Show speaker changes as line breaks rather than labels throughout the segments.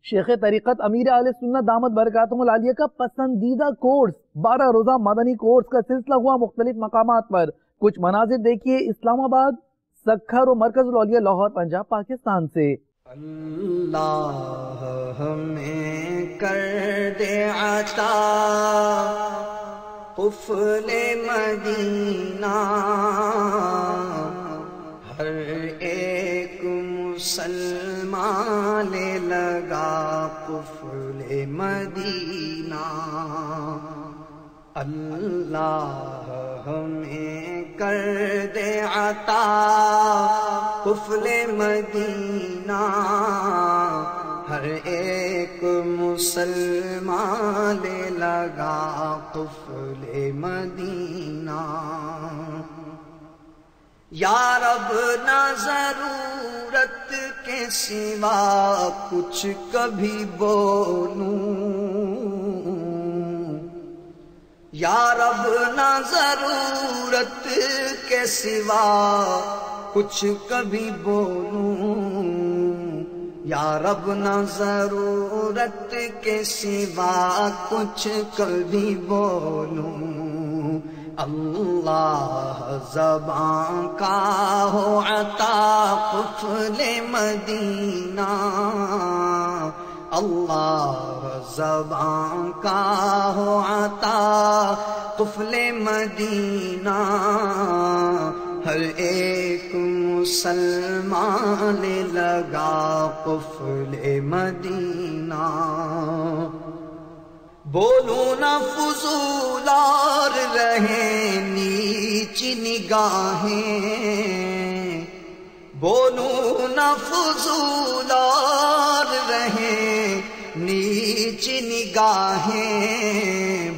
شیخ طریقت امیر اہل سنت دامت برکاتہم العالیہ کا پسندیدہ کورس 12 روزہ مدنی کورس کا سلسلہ ہوا مختلف مقامات پر. کچھ مناظر دیکھیے اسلام آباد، سکھر و مرکز الاولیاء لاہور پنجاب پاکستان سے.
اللہ ہمیں کر دے عطا قفل مدینہ، ہر ایک مسلمان لے لگا قفل مدینہ. اللہ ہمیں کر دے عطا قفل مدینہ، ہر ایک مسلمان لے لگا قفل مدینہ. یا رب نہ ضرورت کے سوا کچھ کبھی بولوں، یا رب نہ ضرورت کے سوا کچھ کبھی بولوں، یا رب نہ ضرورت کے سوا کچھ کبھی بولوں. اللہ زبان کا ہو عطا قفل مدینہ، اللہ زبان کا ہو عطا قفل مدینہ، ہر ایک مسلمان لے لگا قفل مدینہ. بولوں نہ فضول اور رہیں نیچ نگاہیں، بولوں نہ فضول اور رہیں نیچ نگاہیں،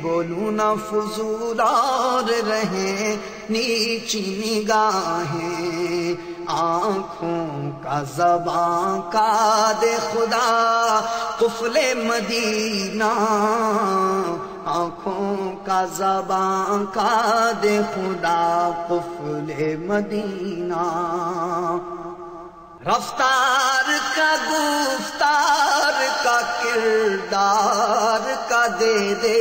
بولوں نہ فضول اور رہیں نیچ نگاہیں. آنکھوں کا زبان کا دے خدا قفل مدینہ، آنکھوں کا زبان کا دے خدا قفل مدینہ. رفتار کا گفتار کا کردار کا دے دے،